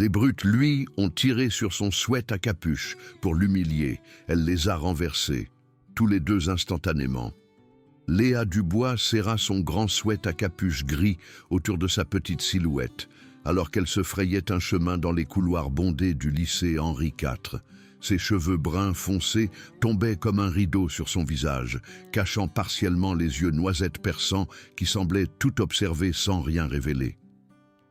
Les brutes, lui, ont tiré sur son sweat à capuche pour l'humilier. Elle les a renversés, tous les deux instantanément. Léa Dubois serra son grand sweat à capuche gris autour de sa petite silhouette, alors qu'elle se frayait un chemin dans les couloirs bondés du lycée Henri IV. Ses cheveux bruns foncés tombaient comme un rideau sur son visage, cachant partiellement les yeux noisettes perçants qui semblaient tout observer sans rien révéler.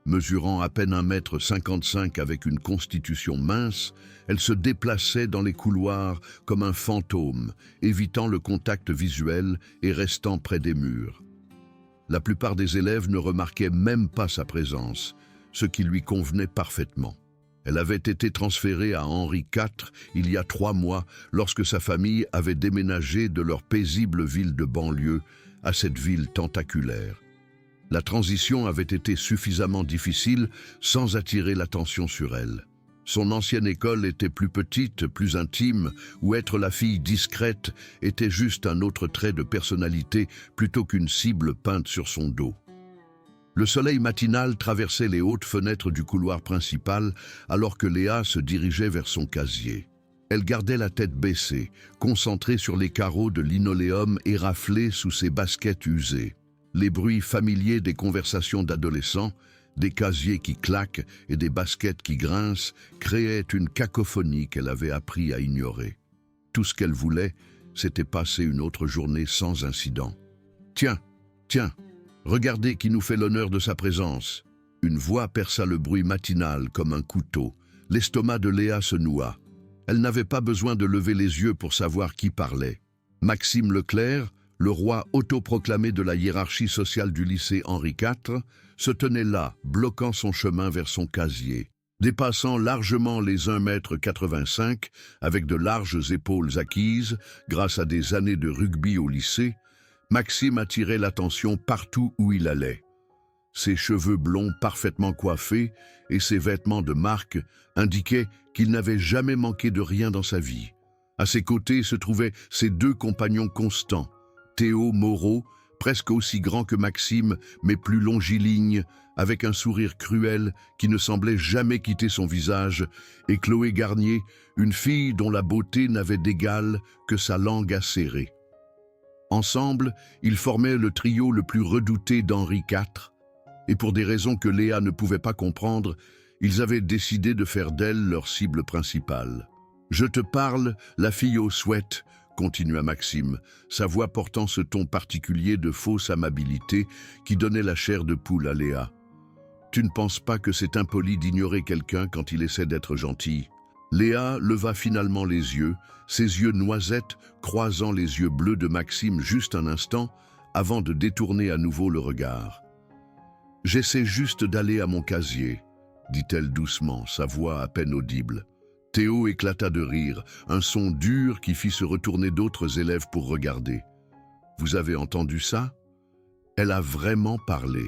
Mesurant à peine 1,55 m avec une constitution mince, elle se déplaçait dans les couloirs comme un fantôme, évitant le contact visuel et restant près des murs. La plupart des élèves ne remarquaient même pas sa présence, ce qui lui convenait parfaitement. Elle avait été transférée à Henri IV il y a 3 mois lorsque sa famille avait déménagé de leur paisible ville de banlieue à cette ville tentaculaire. La transition avait été suffisamment difficile sans attirer l'attention sur elle. Son ancienne école était plus petite, plus intime, où être la fille discrète était juste un autre trait de personnalité plutôt qu'une cible peinte sur son dos. Le soleil matinal traversait les hautes fenêtres du couloir principal alors que Léa se dirigeait vers son casier. Elle gardait la tête baissée, concentrée sur les carreaux de linoléum éraflés sous ses baskets usées. Les bruits familiers des conversations d'adolescents, des casiers qui claquent et des baskets qui grincent créaient une cacophonie qu'elle avait appris à ignorer. Tout ce qu'elle voulait, c'était passer une autre journée sans incident. « Tiens, regardez qui nous fait l'honneur de sa présence. » Une voix perça le bruit matinal comme un couteau. L'estomac de Léa se noua. Elle n'avait pas besoin de lever les yeux pour savoir qui parlait. Maxime Leclerc, le roi autoproclamé de la hiérarchie sociale du lycée Henri IV, se tenait là, bloquant son chemin vers son casier. Dépassant largement les 1,85 m, avec de larges épaules acquises, grâce à des années de rugby au lycée, Maxime attirait l'attention partout où il allait. Ses cheveux blonds parfaitement coiffés et ses vêtements de marque indiquaient qu'il n'avait jamais manqué de rien dans sa vie. À ses côtés se trouvaient ses 2 compagnons constants, Théo Moreau, presque aussi grand que Maxime, mais plus longiligne, avec un sourire cruel qui ne semblait jamais quitter son visage, et Chloé Garnier, une fille dont la beauté n'avait d'égal que sa langue acérée. Ensemble, ils formaient le trio le plus redouté d'Henri IV, et pour des raisons que Léa ne pouvait pas comprendre, ils avaient décidé de faire d'elle leur cible principale. « Je te parle, la fille au sweat », continua Maxime, sa voix portant ce ton particulier de fausse amabilité qui donnait la chair de poule à Léa. « Tu ne penses pas que c'est impoli d'ignorer quelqu'un quand il essaie d'être gentil ?» Léa leva finalement les yeux, ses yeux noisettes croisant les yeux bleus de Maxime juste un instant avant de détourner à nouveau le regard. « J'essaie juste d'aller à mon casier », dit-elle doucement, sa voix à peine audible. Théo éclata de rire, un son dur qui fit se retourner d'autres élèves pour regarder. « Vous avez entendu ça ? Elle a vraiment parlé.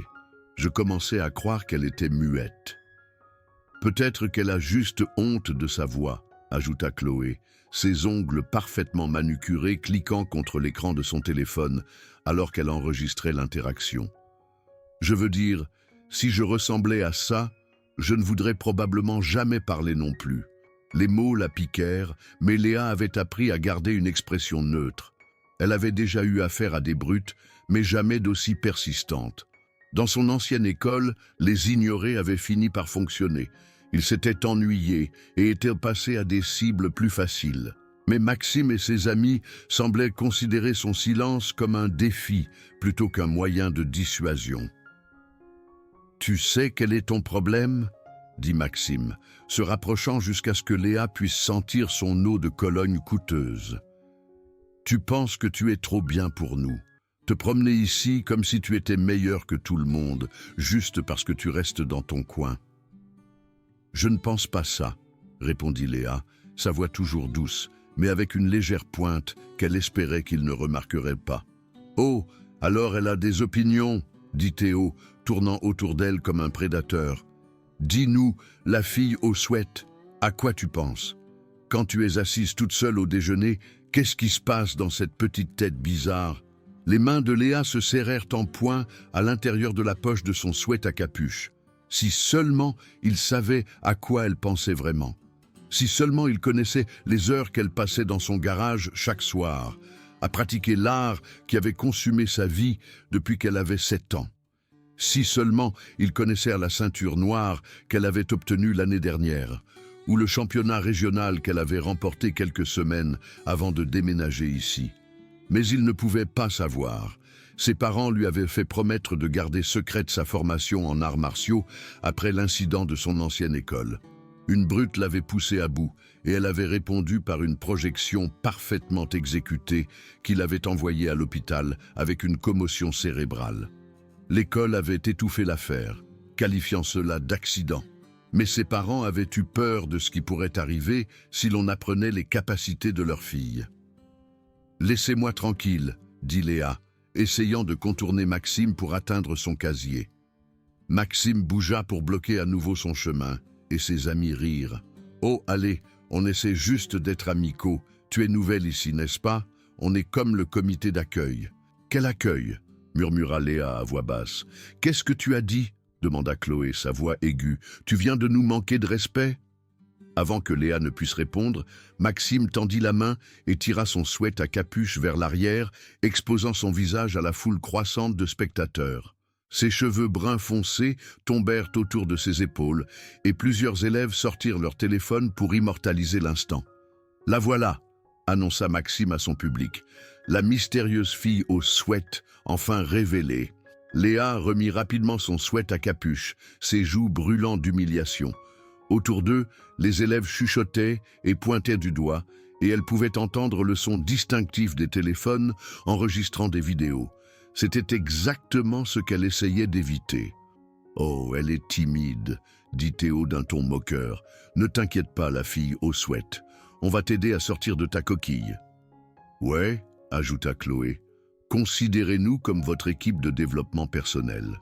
Je commençais à croire qu'elle était muette. » « Peut-être qu'elle a juste honte de sa voix, » ajouta Chloé, ses ongles parfaitement manucurés cliquant contre l'écran de son téléphone alors qu'elle enregistrait l'interaction. « Je veux dire, si je ressemblais à ça, je ne voudrais probablement jamais parler non plus. » Les mots la piquèrent, mais Léa avait appris à garder une expression neutre. Elle avait déjà eu affaire à des brutes, mais jamais d'aussi persistantes. Dans son ancienne école, les ignorés avaient fini par fonctionner. Ils s'étaient ennuyés et étaient passés à des cibles plus faciles. Mais Maxime et ses amis semblaient considérer son silence comme un défi plutôt qu'un moyen de dissuasion. « Tu sais quel est ton problème ?» dit Maxime, se rapprochant jusqu'à ce que Léa puisse sentir son eau de Cologne coûteuse. « Tu penses que tu es trop bien pour nous. Te promener ici comme si tu étais meilleur que tout le monde, juste parce que tu restes dans ton coin. » « Je ne pense pas ça, » répondit Léa, sa voix toujours douce, mais avec une légère pointe qu'elle espérait qu'il ne remarquerait pas. « Oh, alors elle a des opinions, » dit Théo, tournant autour d'elle comme un prédateur. « Dis-nous, la fille au sweat, à quoi tu penses? Quand tu es assise toute seule au déjeuner, qu'est-ce qui se passe dans cette petite tête bizarre ?» Les mains de Léa se serrèrent en poing à l'intérieur de la poche de son sweat à capuche. Si seulement il savait à quoi elle pensait vraiment. Si seulement il connaissait les heures qu'elle passait dans son garage chaque soir, à pratiquer l'art qui avait consumé sa vie depuis qu'elle avait 7 ans. Si seulement il connaissait la ceinture noire qu'elle avait obtenue l'année dernière, ou le championnat régional qu'elle avait remporté quelques semaines avant de déménager ici. Mais il ne pouvait pas savoir. Ses parents lui avaient fait promettre de garder secrète sa formation en arts martiaux après l'incident de son ancienne école. Une brute l'avait poussée à bout et elle avait répondu par une projection parfaitement exécutée qui l'avait envoyée à l'hôpital avec une commotion cérébrale. L'école avait étouffé l'affaire, qualifiant cela d'accident. Mais ses parents avaient eu peur de ce qui pourrait arriver si l'on apprenait les capacités de leur fille. « Laissez-moi tranquille », dit Léa, essayant de contourner Maxime pour atteindre son casier. Maxime bougea pour bloquer à nouveau son chemin, et ses amis rirent. « Oh, allez, on essaie juste d'être amicaux. Tu es nouvelle ici, n'est-ce pas? On est comme le comité d'accueil. »« Quel accueil ?» murmura Léa à voix basse. « Qu'est-ce que tu as dit ?» demanda Chloé, sa voix aiguë. « Tu viens de nous manquer de respect ?» Avant que Léa ne puisse répondre, Maxime tendit la main et tira son sweat à capuche vers l'arrière, exposant son visage à la foule croissante de spectateurs. Ses cheveux bruns foncés tombèrent autour de ses épaules et plusieurs élèves sortirent leur téléphone pour immortaliser l'instant. « La voilà !» annonça Maxime à son public. La mystérieuse fille au sweat, enfin révélée. Léa remit rapidement son sweat à capuche, ses joues brûlant d'humiliation. Autour d'eux, les élèves chuchotaient et pointaient du doigt, et elle pouvait entendre le son distinctif des téléphones enregistrant des vidéos. C'était exactement ce qu'elle essayait d'éviter. « Oh, elle est timide », dit Théo d'un ton moqueur. « Ne t'inquiète pas, la fille au sweat. On va t'aider à sortir de ta coquille. »« Ouais », ajouta Chloé. « Considérez-nous comme votre équipe de développement personnel. »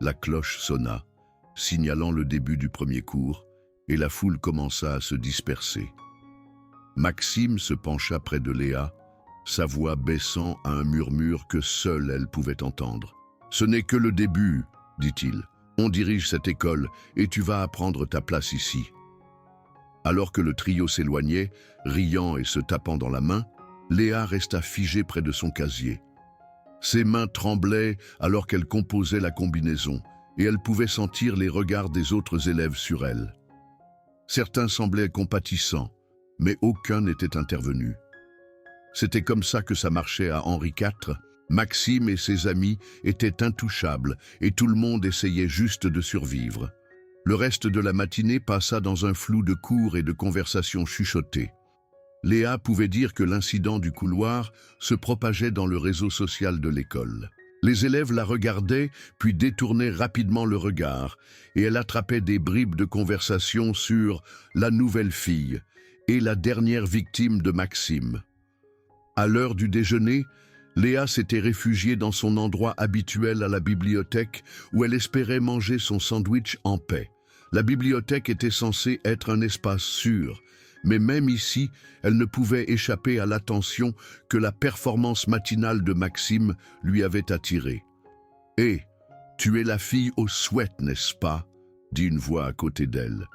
La cloche sonna, signalant le début du premier cours, et la foule commença à se disperser. Maxime se pencha près de Léa, sa voix baissant à un murmure que seule elle pouvait entendre. « Ce n'est que le début, dit-il. On dirige cette école et tu vas apprendre ta place ici. » Alors que le trio s'éloignait, riant et se tapant dans la main, Léa resta figée près de son casier. Ses mains tremblaient alors qu'elle composait la combinaison, et elle pouvait sentir les regards des autres élèves sur elle. Certains semblaient compatissants, mais aucun n'était intervenu. C'était comme ça que ça marchait à Henri IV. Maxime et ses amis étaient intouchables et tout le monde essayait juste de survivre. Le reste de la matinée passa dans un flou de cours et de conversations chuchotées. Léa pouvait dire que l'incident du couloir se propageait dans le réseau social de l'école. Les élèves la regardaient, puis détournaient rapidement le regard, et elle attrapait des bribes de conversation sur la nouvelle fille et la dernière victime de Maxime. À l'heure du déjeuner, Léa s'était réfugiée dans son endroit habituel à la bibliothèque où elle espérait manger son sandwich en paix. La bibliothèque était censée être un espace sûr, mais même ici, elle ne pouvait échapper à l'attention que la performance matinale de Maxime lui avait attirée. « Hé, tu es la fille au sweat, n'est-ce pas ?» dit une voix à côté d'elle.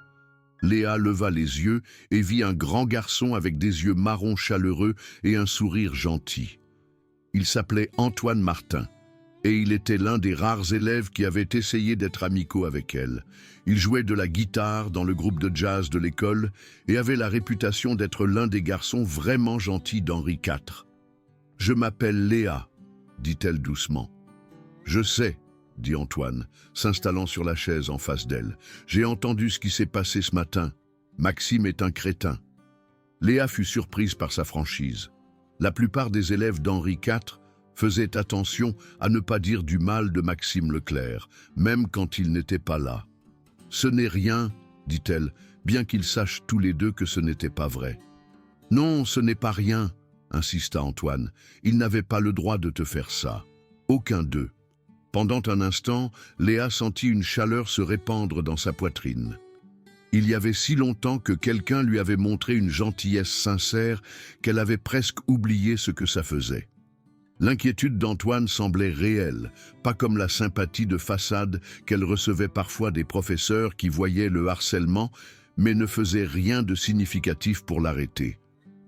Léa leva les yeux et vit un grand garçon avec des yeux marrons chaleureux et un sourire gentil. Il s'appelait Antoine Martin, et il était l'un des rares élèves qui avaient essayé d'être amicaux avec elle. Il jouait de la guitare dans le groupe de jazz de l'école et avait la réputation d'être l'un des garçons vraiment gentils d'Henri IV. « Je m'appelle Léa », dit-elle doucement. « Je sais », dit Antoine, s'installant sur la chaise en face d'elle. « J'ai entendu ce qui s'est passé ce matin. Maxime est un crétin. » Léa fut surprise par sa franchise. La plupart des élèves d'Henri IV faisaient attention à ne pas dire du mal de Maxime Leclerc, même quand il n'était pas là. « Ce n'est rien, » dit-elle, bien qu'ils sachent tous les deux que ce n'était pas vrai. « Non, ce n'est pas rien, » insista Antoine. « Il n'avait pas le droit de te faire ça. Aucun d'eux. » Pendant un instant, Léa sentit une chaleur se répandre dans sa poitrine. Il y avait si longtemps que quelqu'un lui avait montré une gentillesse sincère qu'elle avait presque oublié ce que ça faisait. L'inquiétude d'Antoine semblait réelle, pas comme la sympathie de façade qu'elle recevait parfois des professeurs qui voyaient le harcèlement, mais ne faisaient rien de significatif pour l'arrêter.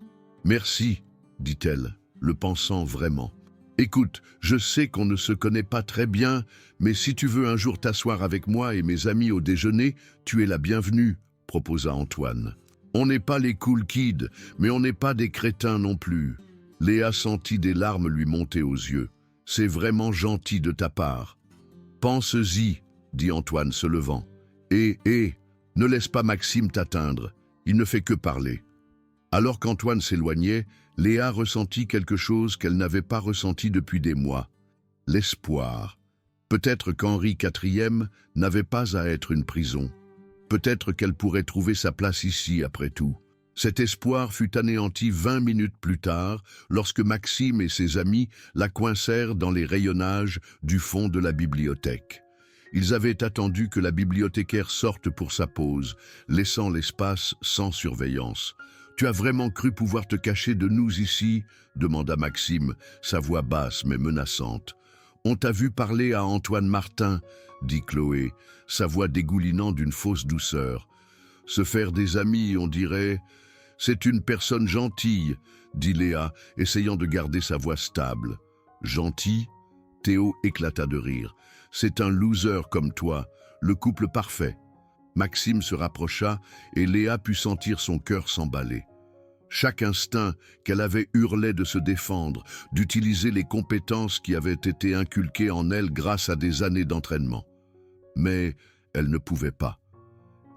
« Merci, dit-elle, le pensant vraiment. Écoute, je sais qu'on ne se connaît pas très bien, mais si tu veux un jour t'asseoir avec moi et mes amis au déjeuner, tu es la bienvenue, proposa Antoine. On n'est pas les cool kids, mais on n'est pas des crétins non plus. Léa sentit des larmes lui monter aux yeux. C'est vraiment gentil de ta part. Pense-y, dit Antoine se levant. Et, ne laisse pas Maxime t'atteindre, il ne fait que parler. Alors qu'Antoine s'éloignait, Léa ressentit quelque chose qu'elle n'avait pas ressenti depuis des mois. L'espoir. Peut-être qu'Henri IV n'avait pas à être une prison. Peut-être qu'elle pourrait trouver sa place ici après tout. Cet espoir fut anéanti 20 minutes plus tard, lorsque Maxime et ses amis la coincèrent dans les rayonnages du fond de la bibliothèque. Ils avaient attendu que la bibliothécaire sorte pour sa pause, laissant l'espace sans surveillance. « Tu as vraiment cru pouvoir te cacher de nous ici ?» demanda Maxime, sa voix basse mais menaçante. « On t'a vu parler à Antoine Martin » dit Chloé, sa voix dégoulinant d'une fausse douceur. « Se faire des amis, on dirait. C'est une personne gentille, » dit Léa, essayant de garder sa voix stable. « Gentil ?» Théo éclata de rire. « C'est un loser comme toi, le couple parfait. » Maxime se rapprocha et Léa put sentir son cœur s'emballer. Chaque instinct qu'elle avait hurlait de se défendre, d'utiliser les compétences qui avaient été inculquées en elle grâce à des années d'entraînement. Mais elle ne pouvait pas.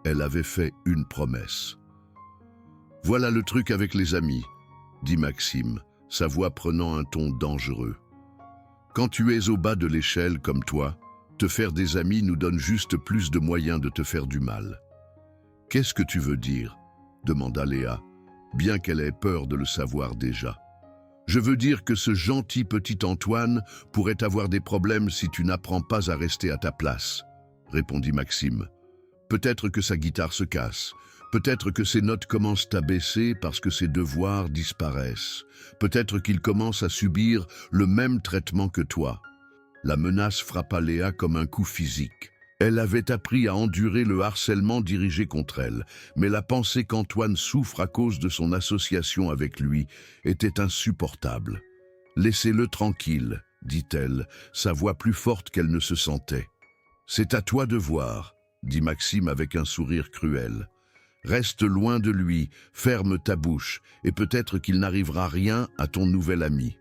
Elle avait fait une promesse. « Voilà le truc avec les amis, » dit Maxime, sa voix prenant un ton dangereux. « Quand tu es au bas de l'échelle comme toi, te faire des amis nous donne juste plus de moyens de te faire du mal. »« Qu'est-ce que tu veux dire ?» demanda Léa, bien qu'elle ait peur de le savoir déjà. « Je veux dire que ce gentil petit Antoine pourrait avoir des problèmes si tu n'apprends pas à rester à ta place, » répondit Maxime. « Peut-être que sa guitare se casse, peut-être que ses notes commencent à baisser parce que ses devoirs disparaissent, peut-être qu'il commence à subir le même traitement que toi. » La menace frappa Léa comme un coup physique. Elle avait appris à endurer le harcèlement dirigé contre elle, mais la pensée qu'Antoine souffre à cause de son association avec lui était insupportable. « Laissez-le tranquille, » dit-elle, sa voix plus forte qu'elle ne se sentait. « C'est à toi de voir, » dit Maxime avec un sourire cruel. « Reste loin de lui, ferme ta bouche, et peut-être qu'il n'arrivera rien à ton nouvel ami. »«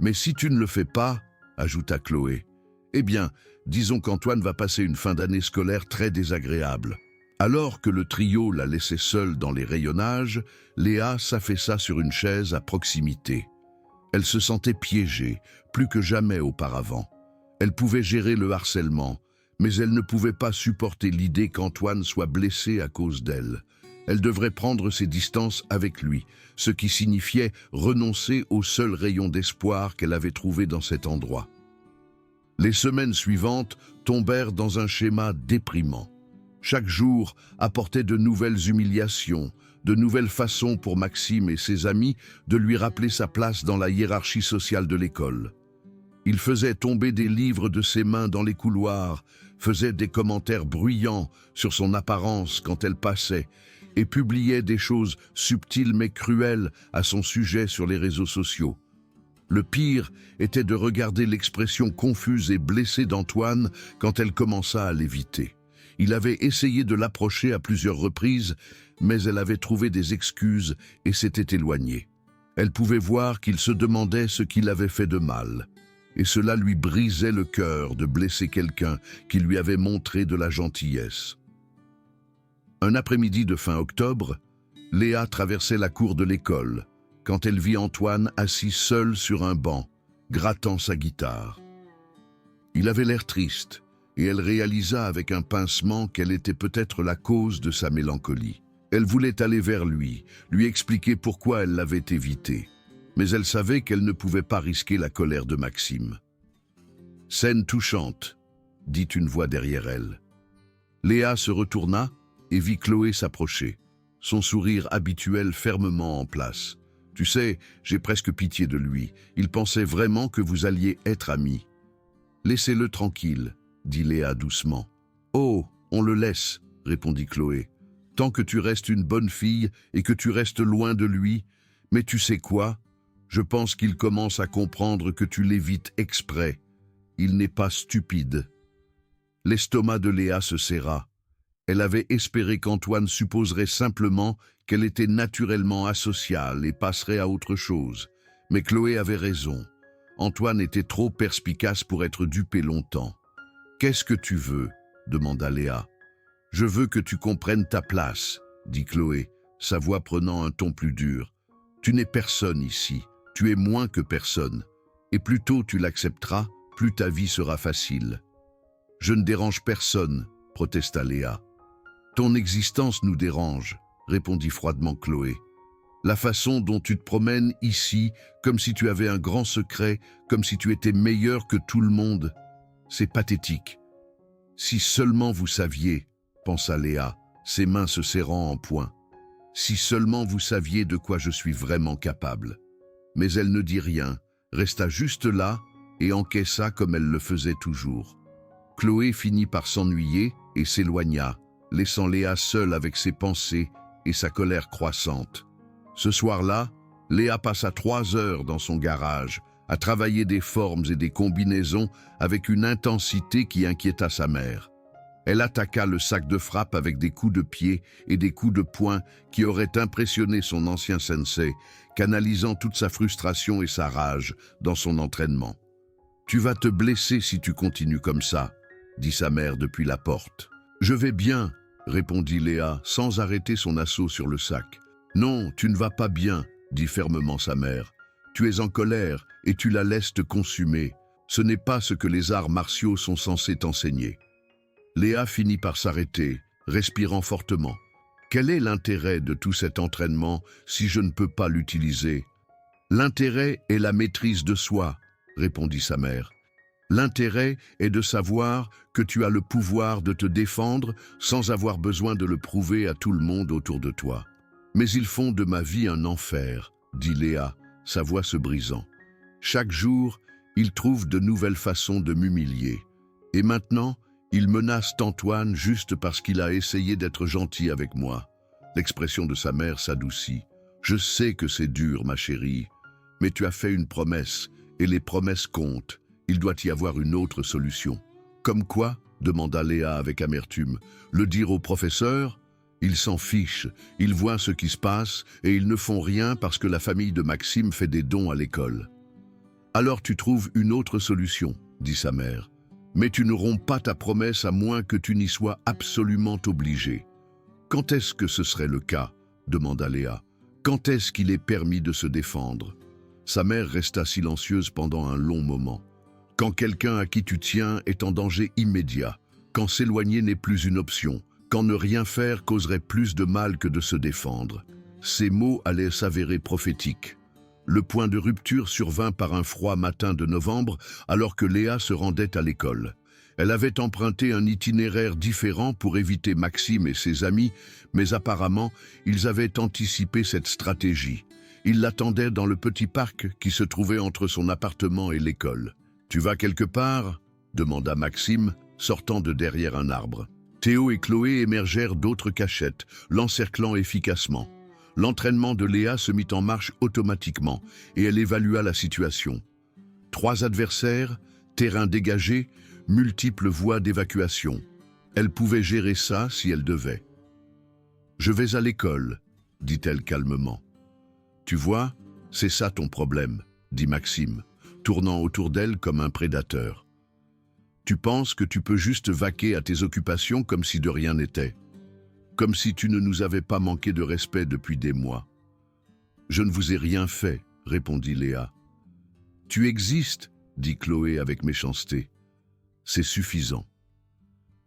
Mais si tu ne le fais pas, » ajouta Chloé, « eh bien, disons qu'Antoine va passer une fin d'année scolaire très désagréable. » Alors que le trio la laissait seule dans les rayonnages, Léa s'affaissa sur une chaise à proximité. Elle se sentait piégée, plus que jamais auparavant. Elle pouvait gérer le harcèlement, mais elle ne pouvait pas supporter l'idée qu'Antoine soit blessé à cause d'elle. Elle devrait prendre ses distances avec lui, ce qui signifiait renoncer au seul rayon d'espoir qu'elle avait trouvé dans cet endroit. Les semaines suivantes tombèrent dans un schéma déprimant. Chaque jour apportait de nouvelles humiliations, de nouvelles façons pour Maxime et ses amis de lui rappeler sa place dans la hiérarchie sociale de l'école. Il faisait tomber des livres de ses mains dans les couloirs, faisait des commentaires bruyants sur son apparence quand elle passait, et publiait des choses subtiles mais cruelles à son sujet sur les réseaux sociaux. Le pire était de regarder l'expression confuse et blessée d'Antoine quand elle commença à l'éviter. Il avait essayé de l'approcher à plusieurs reprises, mais elle avait trouvé des excuses et s'était éloignée. Elle pouvait voir qu'il se demandait ce qu'il avait fait de mal, et cela lui brisait le cœur de blesser quelqu'un qui lui avait montré de la gentillesse. Un après-midi de fin octobre, Léa traversait la cour de l'école quand elle vit Antoine assis seul sur un banc, grattant sa guitare. Il avait l'air triste, et elle réalisa avec un pincement qu'elle était peut-être la cause de sa mélancolie. Elle voulait aller vers lui expliquer pourquoi elle l'avait évité, mais elle savait qu'elle ne pouvait pas risquer la colère de Maxime. « Scène touchante », dit une voix derrière elle. Léa se retourna et vit Chloé s'approcher, son sourire habituel fermement en place. Tu sais, j'ai presque pitié de lui. Il pensait vraiment que vous alliez être amis. Laissez-le tranquille, dit Léa doucement. Oh, on le laisse, répondit Chloé. Tant que tu restes une bonne fille et que tu restes loin de lui, mais tu sais quoi? Je pense qu'il commence à comprendre que tu l'évites exprès. Il n'est pas stupide. L'estomac de Léa se serra. Elle avait espéré qu'Antoine supposerait simplement qu'elle était naturellement asociale et passerait à autre chose. Mais Chloé avait raison. Antoine était trop perspicace pour être dupé longtemps. « Qu'est-ce que tu veux ?» demanda Léa. « Je veux que tu comprennes ta place, » dit Chloé, sa voix prenant un ton plus dur. « Tu n'es personne ici, tu es moins que personne. Et plus tôt tu l'accepteras, plus ta vie sera facile. »« Je ne dérange personne, » protesta Léa. « Ton existence nous dérange, » répondit froidement Chloé. « La façon dont tu te promènes ici, comme si tu avais un grand secret, comme si tu étais meilleur que tout le monde, c'est pathétique. »« Si seulement vous saviez, » pensa Léa, ses mains se serrant en poing. « Si seulement vous saviez de quoi je suis vraiment capable. » Mais elle ne dit rien, resta juste là et encaissa comme elle le faisait toujours. Chloé finit par s'ennuyer et s'éloigna, laissant Léa seule avec ses pensées et sa colère croissante. Ce soir-là, Léa passa 3 heures dans son garage, à travailler des formes et des combinaisons avec une intensité qui inquiéta sa mère. Elle attaqua le sac de frappe avec des coups de pied et des coups de poing qui auraient impressionné son ancien sensei, canalisant toute sa frustration et sa rage dans son entraînement. « Tu vas te blesser si tu continues comme ça, » dit sa mère depuis la porte. « Je vais bien, » répondit Léa sans arrêter son assaut sur le sac. « Non, tu ne vas pas bien, » dit fermement sa mère. « Tu es en colère et tu la laisses te consumer. Ce n'est pas ce que les arts martiaux sont censés t'enseigner. » Léa finit par s'arrêter, respirant fortement. « Quel est l'intérêt de tout cet entraînement si je ne peux pas l'utiliser ?»« L'intérêt est la maîtrise de soi, » répondit sa mère. « L'intérêt est de savoir que tu as le pouvoir de te défendre sans avoir besoin de le prouver à tout le monde autour de toi. »« Mais ils font de ma vie un enfer, » dit Léa, sa voix se brisant. « Chaque jour, ils trouvent de nouvelles façons de m'humilier. Et maintenant, ils menacent Antoine juste parce qu'il a essayé d'être gentil avec moi. » L'expression de sa mère s'adoucit. « Je sais que c'est dur, ma chérie, mais tu as fait une promesse, et les promesses comptent. Il doit y avoir une autre solution. »« Comme quoi ?» demanda Léa avec amertume. « Le dire au professeur ? Ils s'en fichent, ils voient ce qui se passe et ils ne font rien parce que la famille de Maxime fait des dons à l'école. »« Alors tu trouves une autre solution, » dit sa mère. « Mais tu ne romps pas ta promesse à moins que tu n'y sois absolument obligé. »« Quand est-ce que ce serait le cas ?» demanda Léa. « Quand est-ce qu'il est permis de se défendre ?» Sa mère resta silencieuse pendant un long moment. « Quand quelqu'un à qui tu tiens est en danger immédiat, quand s'éloigner n'est plus une option, quand ne rien faire causerait plus de mal que de se défendre. » Ces mots allaient s'avérer prophétiques. Le point de rupture survint par un froid matin de novembre, alors que Léa se rendait à l'école. Elle avait emprunté un itinéraire différent pour éviter Maxime et ses amis, mais apparemment, ils avaient anticipé cette stratégie. Ils l'attendaient dans le petit parc qui se trouvait entre son appartement et l'école. « Tu vas quelque part ?» demanda Maxime, sortant de derrière un arbre. Théo et Chloé émergèrent d'autres cachettes, l'encerclant efficacement. L'entraînement de Léa se mit en marche automatiquement et elle évalua la situation. 3 adversaires, terrain dégagé, multiples voies d'évacuation. Elle pouvait gérer ça si elle devait. « Je vais à l'école, » dit-elle calmement. « Tu vois, c'est ça ton problème, » dit Maxime, tournant autour d'elle comme un prédateur. « Tu penses que tu peux juste vaquer à tes occupations comme si de rien n'était. Comme si tu ne nous avais pas manqué de respect depuis des mois. »« Je ne vous ai rien fait, » répondit Léa. « Tu existes, » dit Chloé avec méchanceté. « C'est suffisant. »«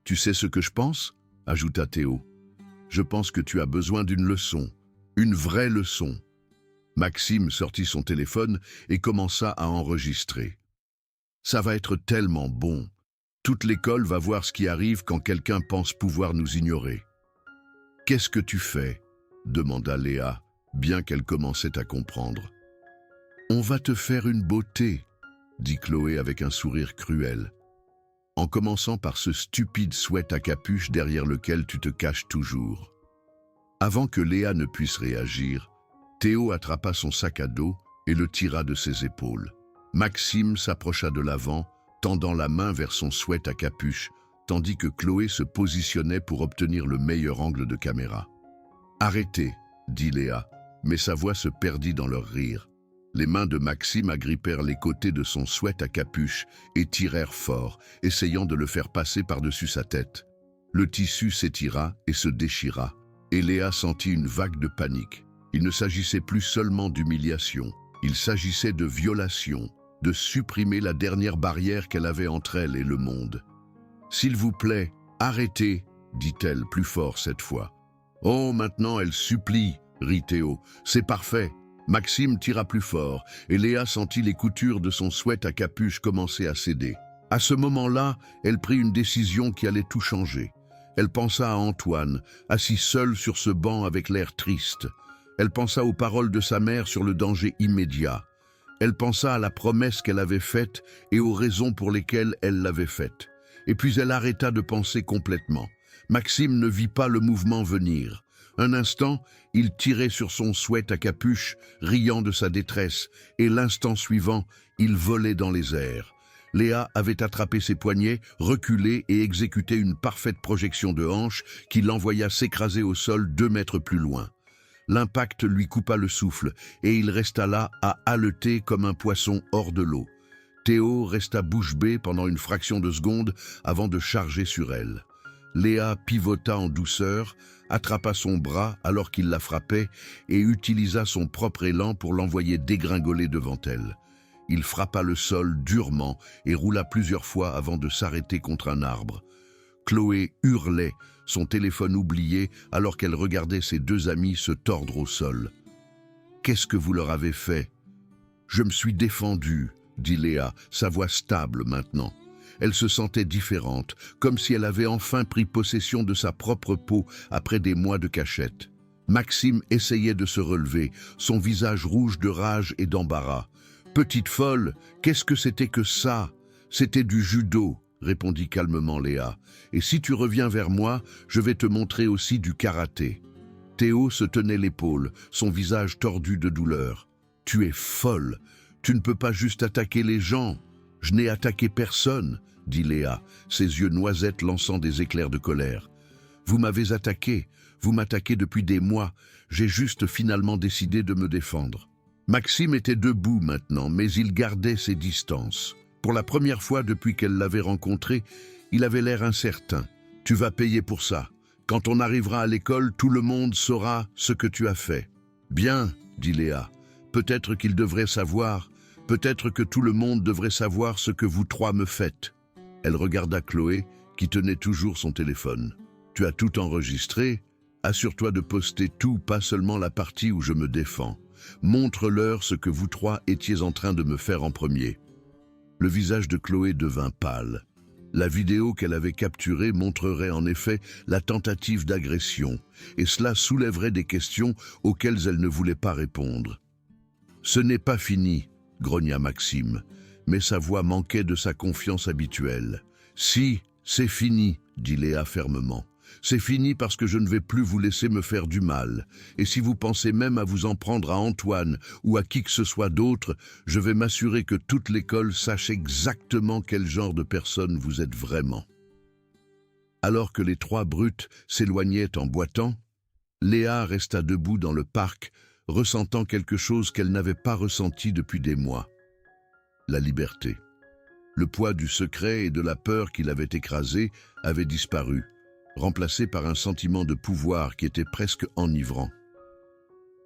Tu sais ce que je pense ?» ajouta Théo. « Je pense que tu as besoin d'une leçon, une vraie leçon. » Maxime sortit son téléphone et commença à enregistrer. « Ça va être tellement bon. Toute l'école va voir ce qui arrive quand quelqu'un pense pouvoir nous ignorer. »« Qu'est-ce que tu fais ?» demanda Léa, bien qu'elle commençait à comprendre. « On va te faire une beauté », dit Chloé avec un sourire cruel, en commençant par ce stupide sweat à capuche derrière lequel tu te caches toujours. Avant que Léa ne puisse réagir, Théo attrapa son sac à dos et le tira de ses épaules. Maxime s'approcha de l'avant, tendant la main vers son sweat à capuche, tandis que Chloé se positionnait pour obtenir le meilleur angle de caméra. « Arrêtez », dit Léa, mais sa voix se perdit dans leur rire. Les mains de Maxime agrippèrent les côtés de son sweat à capuche et tirèrent fort, essayant de le faire passer par-dessus sa tête. Le tissu s'étira et se déchira, et Léa sentit une vague de panique. Il ne s'agissait plus seulement d'humiliation, il s'agissait de violation, de supprimer la dernière barrière qu'elle avait entre elle et le monde. « S'il vous plaît, arrêtez », dit-elle plus fort cette fois. « Oh, maintenant elle supplie », rit Théo. « C'est parfait ». Maxime tira plus fort, et Léa sentit les coutures de son sweat à capuche commencer à céder. À ce moment-là, elle prit une décision qui allait tout changer. Elle pensa à Antoine, assis seul sur ce banc avec l'air triste. Elle pensa aux paroles de sa mère sur le danger immédiat. Elle pensa à la promesse qu'elle avait faite et aux raisons pour lesquelles elle l'avait faite. Et puis elle arrêta de penser complètement. Maxime ne vit pas le mouvement venir. Un instant, il tirait sur son sweat à capuche, riant de sa détresse, et l'instant suivant, il volait dans les airs. Léa avait attrapé ses poignets, reculé et exécuté une parfaite projection de hanche qui l'envoya s'écraser au sol 2 mètres plus loin. L'impact lui coupa le souffle, et il resta là à haleter comme un poisson hors de l'eau. Théo resta bouche bée pendant une fraction de seconde avant de charger sur elle. Léa pivota en douceur, attrapa son bras alors qu'il la frappait et utilisa son propre élan pour l'envoyer dégringoler devant elle. Il frappa le sol durement et roula plusieurs fois avant de s'arrêter contre un arbre. Chloé hurlait, son téléphone oublié, alors qu'elle regardait ses 2 amis se tordre au sol. « Qu'est-ce que vous leur avez fait ?»« Je me suis défendue », dit Léa, sa voix stable maintenant. Elle se sentait différente, comme si elle avait enfin pris possession de sa propre peau après des mois de cachette. Maxime essayait de se relever, son visage rouge de rage et d'embarras. « Petite folle, qu'est-ce que c'était que ça ? C'était du judo, » répondit calmement Léa. « Et si tu reviens vers moi, je vais te montrer aussi du karaté. » Théo se tenait l'épaule, son visage tordu de douleur. « Tu es folle, tu ne peux pas juste attaquer les gens. »« Je n'ai attaqué personne, » dit Léa, ses yeux noisettes lançant des éclairs de colère. « Vous m'avez attaqué, vous m'attaquez depuis des mois, j'ai juste finalement décidé de me défendre. » Maxime était debout maintenant, mais il gardait ses distances. Pour la première fois depuis qu'elle l'avait rencontré, il avait l'air incertain. « Tu vas payer pour ça. Quand on arrivera à l'école, tout le monde saura ce que tu as fait. »« Bien, » dit Léa. « Peut-être qu'il devrait savoir, peut-être que tout le monde devrait savoir ce que vous 3 me faites. » Elle regarda Chloé, qui tenait toujours son téléphone. « Tu as tout enregistré ? Assure-toi de poster tout, pas seulement la partie où je me défends. Montre-leur ce que vous 3 étiez en train de me faire en premier. » Le visage de Chloé devint pâle. La vidéo qu'elle avait capturée montrerait en effet la tentative d'agression, et cela soulèverait des questions auxquelles elle ne voulait pas répondre. « Ce n'est pas fini, » grogna Maxime, mais sa voix manquait de sa confiance habituelle. « Si, c'est fini, » dit Léa fermement. « C'est fini parce que je ne vais plus vous laisser me faire du mal. Et si vous pensez même à vous en prendre à Antoine ou à qui que ce soit d'autre, je vais m'assurer que toute l'école sache exactement quel genre de personne vous êtes vraiment. » Alors que les 3 brutes s'éloignaient en boitant, Léa resta debout dans le parc, ressentant quelque chose qu'elle n'avait pas ressenti depuis des mois. La liberté. Le poids du secret et de la peur qui l'avait écrasé avait disparu, remplacé par un sentiment de pouvoir qui était presque enivrant.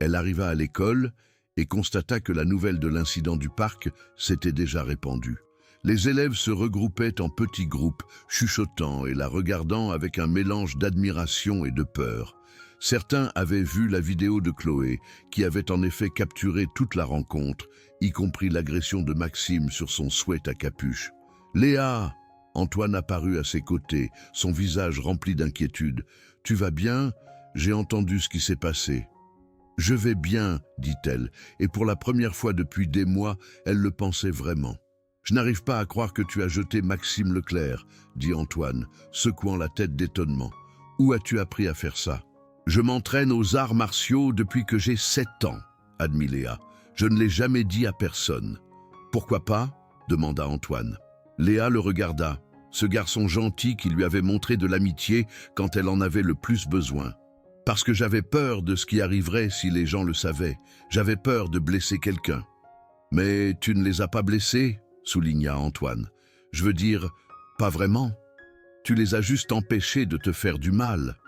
Elle arriva à l'école et constata que la nouvelle de l'incident du parc s'était déjà répandue. Les élèves se regroupaient en petits groupes, chuchotant et la regardant avec un mélange d'admiration et de peur. Certains avaient vu la vidéo de Chloé, qui avait en effet capturé toute la rencontre, y compris l'agression de Maxime sur son sweat à capuche. « Léa !» Antoine apparut à ses côtés, son visage rempli d'inquiétude. « Tu vas bien ? J'ai entendu ce qui s'est passé. » Je vais bien, dit-elle, et pour la première fois depuis des mois, elle le pensait vraiment. Je n'arrive pas à croire que tu as jeté Maxime Leclerc, dit Antoine, secouant la tête d'étonnement. Où as-tu appris à faire ça? Je m'entraîne aux arts martiaux depuis que j'ai 7 ans, admit Léa. Je ne l'ai jamais dit à personne. Pourquoi pas? Demanda Antoine. Léa le regarda, ce garçon gentil qui lui avait montré de l'amitié quand elle en avait le plus besoin. Parce que j'avais peur de ce qui arriverait si les gens le savaient. J'avais peur de blesser quelqu'un. Mais tu ne les as pas blessés, souligna Antoine. Je veux dire, pas vraiment. Tu les as juste empêchés de te faire du mal.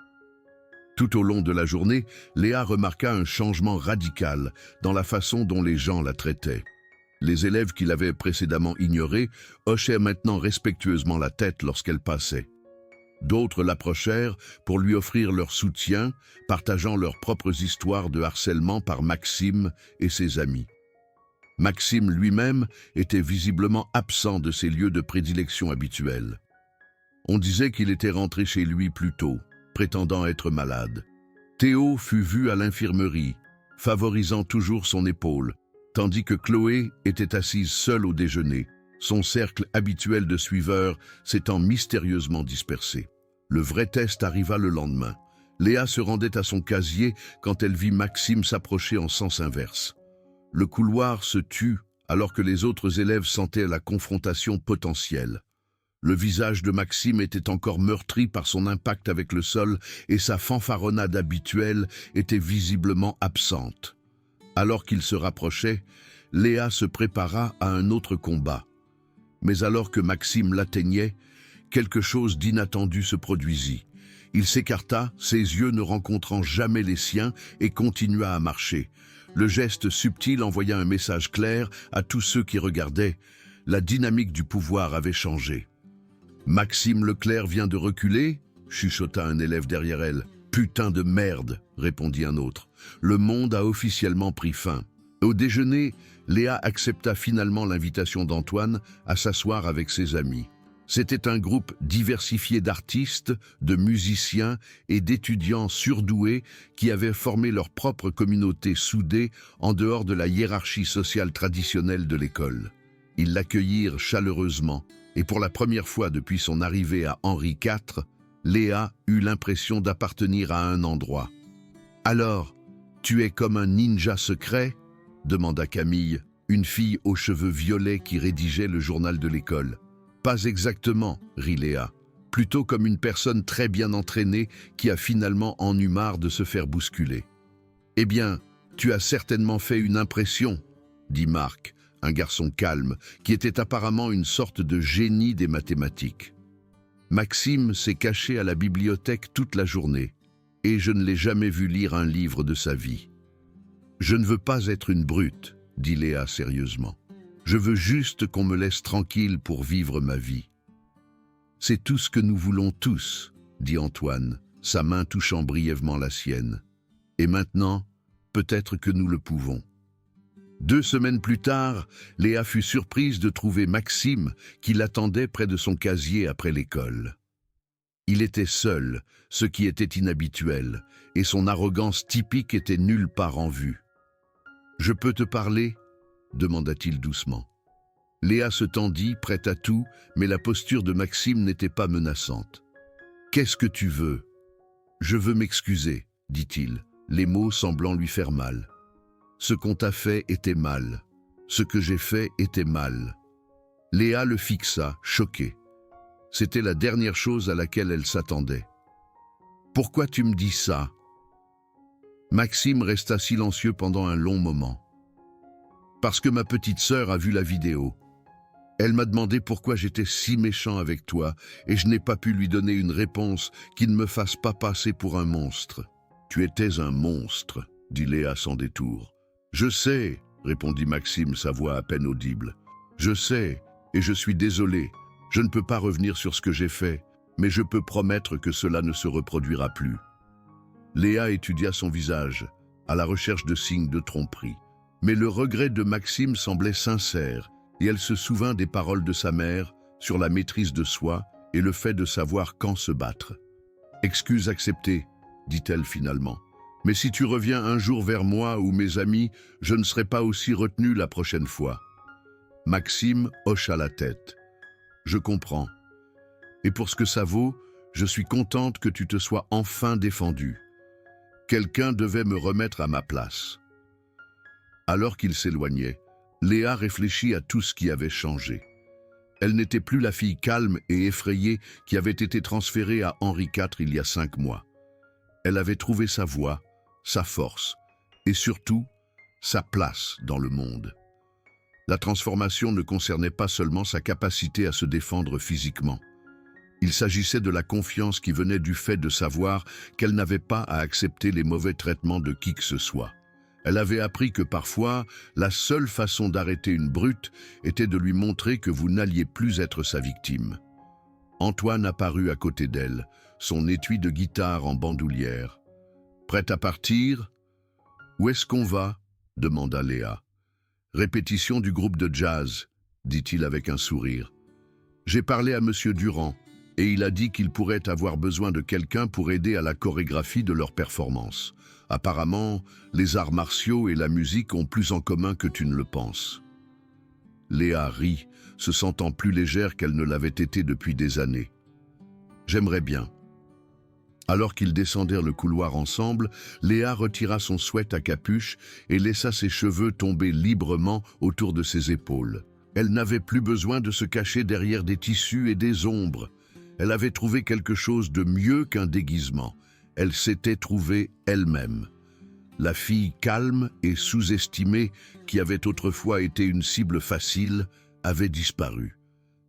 Tout au long de la journée, Léa remarqua un changement radical dans la façon dont les gens la traitaient. Les élèves qui l'avaient précédemment ignorée hochaient maintenant respectueusement la tête lorsqu'elle passait. D'autres l'approchèrent pour lui offrir leur soutien, partageant leurs propres histoires de harcèlement par Maxime et ses amis. Maxime lui-même était visiblement absent de ses lieux de prédilection habituels. On disait qu'il était rentré chez lui plus tôt, prétendant être malade. Théo fut vu à l'infirmerie, favorisant toujours son épaule, tandis que Chloé était assise seule au déjeuner, son cercle habituel de suiveurs s'étant mystérieusement dispersé. Le vrai test arriva le lendemain. Léa se rendait à son casier quand elle vit Maxime s'approcher en sens inverse. Le couloir se tut alors que les autres élèves sentaient la confrontation potentielle. Le visage de Maxime était encore meurtri par son impact avec le sol et sa fanfaronnade habituelle était visiblement absente. Alors qu'il se rapprochait, Léa se prépara à un autre combat. Mais alors que Maxime l'atteignait, quelque chose d'inattendu se produisit. Il s'écarta, ses yeux ne rencontrant jamais les siens, et continua à marcher. Le geste subtil envoya un message clair à tous ceux qui regardaient. La dynamique du pouvoir avait changé. « Maxime Leclerc vient de reculer ?» chuchota un élève derrière elle. « Putain de merde !» répondit un autre. Le monde a officiellement pris fin. Au déjeuner, Léa accepta finalement l'invitation d'Antoine à s'asseoir avec ses amis. C'était un groupe diversifié d'artistes, de musiciens et d'étudiants surdoués qui avaient formé leur propre communauté soudée en dehors de la hiérarchie sociale traditionnelle de l'école. Ils l'accueillirent chaleureusement et pour la première fois depuis son arrivée à Henri IV, Léa eut l'impression d'appartenir à un endroit. « Alors, tu es comme un ninja secret ?» demanda Camille, une fille aux cheveux violets qui rédigeait le journal de l'école. « Pas exactement, » rit Léa, « plutôt comme une personne très bien entraînée qui a finalement en eu marre de se faire bousculer. »« Eh bien, tu as certainement fait une impression, » dit Marc, un garçon calme, qui était apparemment une sorte de génie des mathématiques. Maxime s'est caché à la bibliothèque toute la journée, et je ne l'ai jamais vu lire un livre de sa vie. « Je ne veux pas être une brute, » dit Léa sérieusement. « Je veux juste qu'on me laisse tranquille pour vivre ma vie. »« C'est tout ce que nous voulons tous, » dit Antoine, sa main touchant brièvement la sienne. « Et maintenant, peut-être que nous le pouvons. » 2 semaines plus tard, Léa fut surprise de trouver Maxime qui l'attendait près de son casier après l'école. Il était seul, ce qui était inhabituel, et son arrogance typique était nulle part en vue. « Je peux te parler ?» demanda-t-il doucement. Léa se tendit, prête à tout, mais la posture de Maxime n'était pas menaçante. « Qu'est-ce que tu veux ?»« Je veux m'excuser, » dit-il, les mots semblant lui faire mal. « Ce qu'on t'a fait était mal. Ce que j'ai fait était mal. » Léa le fixa, choquée. C'était la dernière chose à laquelle elle s'attendait. « Pourquoi tu me dis ça ?» Maxime resta silencieux pendant un long moment. « Parce que ma petite sœur a vu la vidéo. Elle m'a demandé pourquoi j'étais si méchant avec toi et je n'ai pas pu lui donner une réponse qui ne me fasse pas passer pour un monstre. »« Tu étais un monstre, » dit Léa sans détour. « Je sais, » répondit Maxime, sa voix à peine audible. « Je sais, et je suis désolé. Je ne peux pas revenir sur ce que j'ai fait, mais je peux promettre que cela ne se reproduira plus. » Léa étudia son visage, à la recherche de signes de tromperie. Mais le regret de Maxime semblait sincère, et elle se souvint des paroles de sa mère sur la maîtrise de soi et le fait de savoir quand se battre. « Excuse acceptée, dit-elle finalement. Mais si tu reviens un jour vers moi ou mes amis, je ne serai pas aussi retenu la prochaine fois. » Maxime hocha la tête. « Je comprends. Et pour ce que ça vaut, je suis contente que tu te sois enfin défendu. Quelqu'un devait me remettre à ma place. » Alors qu'il s'éloignait, Léa réfléchit à tout ce qui avait changé. Elle n'était plus la fille calme et effrayée qui avait été transférée à Henri IV il y a 5 mois. Elle avait trouvé sa voie, sa force et surtout sa place dans le monde. La transformation ne concernait pas seulement sa capacité à se défendre physiquement. Il s'agissait de la confiance qui venait du fait de savoir qu'elle n'avait pas à accepter les mauvais traitements de qui que ce soit. Elle avait appris que parfois, la seule façon d'arrêter une brute était de lui montrer que vous n'alliez plus être sa victime. Antoine apparut à côté d'elle, son étui de guitare en bandoulière. « Prête à partir ? » « Où est-ce qu'on va ?» demanda Léa. « Répétition du groupe de jazz, » dit-il avec un sourire. « J'ai parlé à Monsieur Durand et il a dit qu'il pourrait avoir besoin de quelqu'un pour aider à la chorégraphie de leur performance. Apparemment, les arts martiaux et la musique ont plus en commun que tu ne le penses. » Léa rit, se sentant plus légère qu'elle ne l'avait été depuis des années. « J'aimerais bien. » Alors qu'ils descendirent le couloir ensemble, Léa retira son sweat à capuche et laissa ses cheveux tomber librement autour de ses épaules. Elle n'avait plus besoin de se cacher derrière des tissus et des ombres. Elle avait trouvé quelque chose de mieux qu'un déguisement. Elle s'était trouvée elle-même. La fille calme et sous-estimée, qui avait autrefois été une cible facile, avait disparu.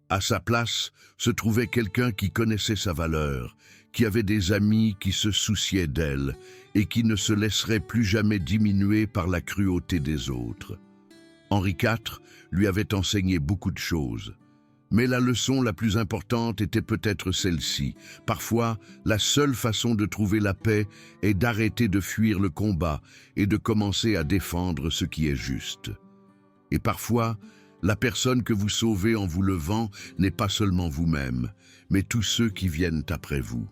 À sa place se trouvait quelqu'un qui connaissait sa valeur, qui avait des amis qui se souciaient d'elle et qui ne se laisserait plus jamais diminuer par la cruauté des autres. Henri IV lui avait enseigné beaucoup de choses. Mais la leçon la plus importante était peut-être celle-ci. Parfois, la seule façon de trouver la paix est d'arrêter de fuir le combat et de commencer à défendre ce qui est juste. Et parfois, la personne que vous sauvez en vous levant n'est pas seulement vous-même, mais tous ceux qui viennent après vous.